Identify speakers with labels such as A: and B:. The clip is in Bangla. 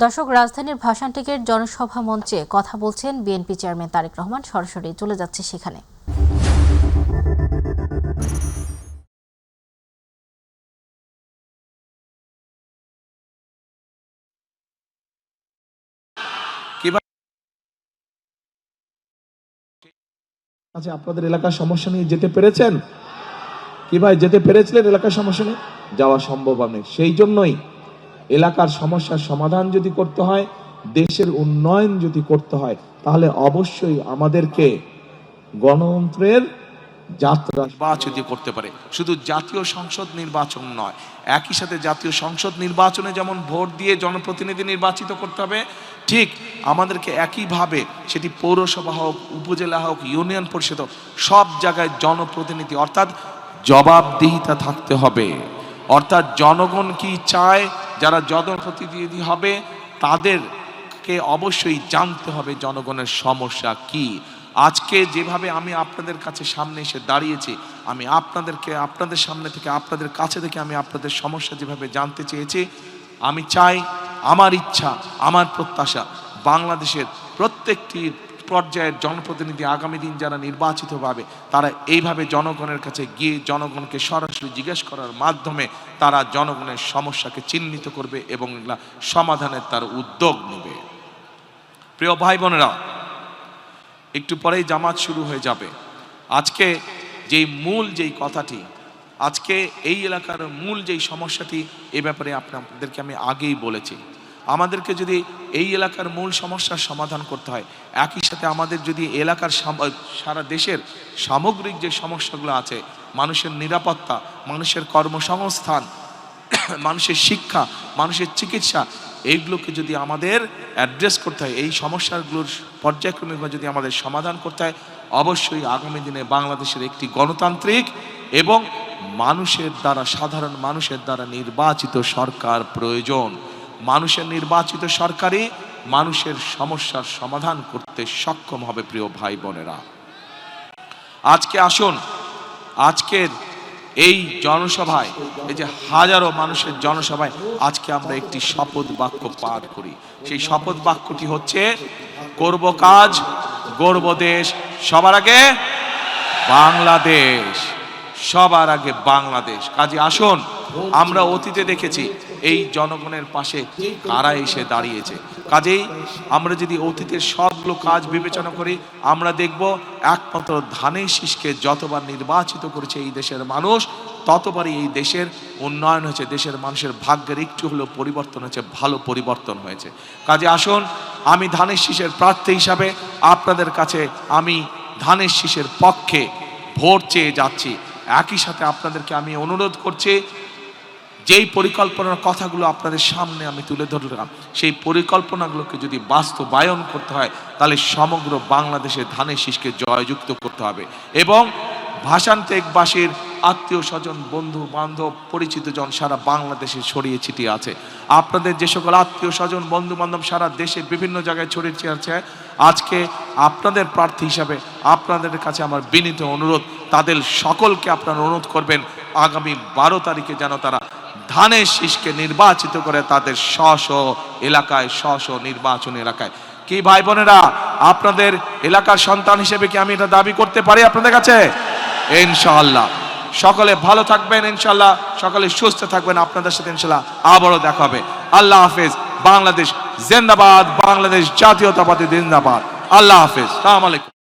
A: দর্শক, রাজধানীর ভাসানটেকের জনসভা মঞ্চে কথা বলছেন বিএনপি চেয়ারম্যান তারেক রহমান। সরাসরি চলে যাচ্ছে সেখানে।
B: আচ্ছা, আপনাদের এলাকার সমস্যা নিয়ে যেতে পেরেছেন কি ভাই? যেতে পেরেছিলেন? এলাকার সমস্যা নিয়ে যাওয়া সম্ভব নেই। সেই জন্যই এলাকার সমস্যার সমাধান যদি করতে হয়, দেশের উন্নয়ন যদি করতে হয়, তাহলে অবশ্যই আমাদেরকে গণতন্ত্রের যাত্রা
C: নির্বাচিত করতে পারে। শুধু জাতীয় সংসদ নির্বাচন নয়, একই সাথে জাতীয় সংসদ নির্বাচনে যেমন ভোট দিয়ে জনপ্রতিনিধি নির্বাচিত করতে হবে, ঠিক আমাদেরকে একইভাবে সেটি পৌরসভা হোক, উপজেলা হোক, ইউনিয়ন পরিষদ হোক, সব জায়গায় জনপ্রতিনিধি অর্থাৎ জবাবদিহিতা থাকতে হবে। অর্থাৎ জনগণ কি চায়, যারা জনপ্রতিনিধি হবে তাদেরকে অবশ্যই জানতে হবে জনগণের সমস্যা কি। আজকে যেভাবে আমি আপনাদের কাছে সামনে এসে দাঁড়িয়েছি, আমি আপনাদের সামনে থেকে, আপনাদের কাছে থেকে আমি আপনাদের সমস্যা যেভাবে জানতে চেয়েছি, আমি চাই, আমার ইচ্ছা, আমার প্রত্যাশা, বাংলাদেশের প্রত্যেকটি পর্যায়ের জনপ্রতিনিধি আগামী দিন যারা নির্বাচিত হবে, তারা এইভাবে জনগণের কাছে গিয়ে জনগণকে সরাসরি জিজ্ঞেস করার মাধ্যমে তারা জনগণের সমস্যাকে চিহ্নিত করবে এবং এগুলা সমাধানের তার উদ্যোগ নেবে। প্রিয় ভাই বোনেরা, একটু পরেই জামাত শুরু হয়ে যাবে। আজকে যেই কথাটি, আজকে এই এলাকার মূল যেই সমস্যাটি, এ ব্যাপারে আপনাদেরকে আমি আগেই বলেছি। আমাদেরকে যদি এই এলাকার মূল সমস্যার সমাধান করতে হয়, একই সাথে আমাদের যদি এলাকার সারা দেশের সামগ্রিক যে সমস্যাগুলো আছে, মানুষের নিরাপত্তা, মানুষের কর্মসংস্থান, মানুষের শিক্ষা, মানুষের চিকিৎসা, এইগুলোকে যদি আমাদের অ্যাড্রেস করতে হয়, এই সমস্যাগুলোর পর্যায়ক্রমিকভাবে যদি আমাদের সমাধান করতে হয়, অবশ্যই আগামী দিনে বাংলাদেশের একটি গণতান্ত্রিক এবং মানুষের দ্বারা, সাধারণ মানুষের দ্বারা নির্বাচিত সরকার প্রয়োজন। মানুষের নির্বাচিত সরকারই মানুষের সমস্যার সমাধান করতে সক্ষম হবে। প্রিয় ভাই বোনেরা, আজকে আসুন, আজকের এই জনসভায়, এই যে হাজারো মানুষের জনসভায়, আজকে আমরা একটি শপথ বাক্য পাঠ করি। সেই শপথ বাক্যটি হচ্ছে, করব কাজ, গড়ব দেশ, সবার আগে বাংলাদেশ, সবার আগে বাংলাদেশ। কাজে আসুন, আমরা অতীতে দেখেছি এই জনগণের পাশে কারা এসে দাঁড়িয়েছে। কাজেই আমরা যদি অতীতের সবগুলো কাজ বিবেচনা করি, আমরা দেখব একমাত্র ধানের শীষকে যতবার নির্বাচিত করেছে এই দেশের মানুষ, ততবারই এই দেশের উন্নয়ন হয়েছে, দেশের মানুষের ভাগ্যের একটু হলেও পরিবর্তন হয়েছে, ভালো পরিবর্তন হয়েছে। কাজে আসুন, আমি ধানের শীষের প্রার্থী হিসাবে আপনাদের কাছে আমি ধানের শীষের পক্ষে ভোট চেয়ে যাচ্ছি। একই সাথে আপনাদেরকে আমি অনুরোধ করছি, যেই পরিকল্পনার কথাগুলো আপনাদের সামনে আমি তুলে ধরলাম, সেই পরিকল্পনাগুলোকে যদি বাস্তবায়ন করতে হয়, তাহলে সমগ্র বাংলাদেশে ধানের শীষকে জয়যুক্ত করতে হবে। এবং ভাসানটেকবাসীর আত্মীয় স্বজন, বন্ধু বান্ধব, পরিচিত জন সারা বাংলাদেশে ছড়িয়ে ছিটিয়ে আছে। আপনাদের যে সকল আত্মীয় স্বজন, বন্ধু বান্ধব সারা দেশে বিভিন্ন জায়গায় ছড়িয়ে ছিটিয়ে আছে, আজকে আপনাদের প্রার্থী হিসাবে আপনাদের কাছে আমার বিনীত অনুরোধ, তাদের সকলকে আপনারা অনুরোধ করবেন, আগামী 12 তারিখে যেন তারা ধানের শীষকে নির্বাচিত করে তাদের স্ব এলাকায়, স্ব নির্বাচন এলাকায়। কি ভাই বোনেরা, আপনাদের এলাকার সন্তান হিসেবে কি আমি এটা দাবি করতে পারি আপনাদের কাছে? ইনশাআল্লাহ। সকলে ভালো থাকবেন, ইনশাআল্লাহ সকলে সুস্থ থাকবেন। আপনাদের সাথে ইনশাআল্লাহ আবারও দেখা হবে। আল্লাহ হাফেজ। বাংলাদেশ জিন্দাবাদ, বাংলাদেশ জাতীয়তাবাদী জিন্দাবাদ। আল্লাহ হাফেজ। আসসালামু আলাইকুম।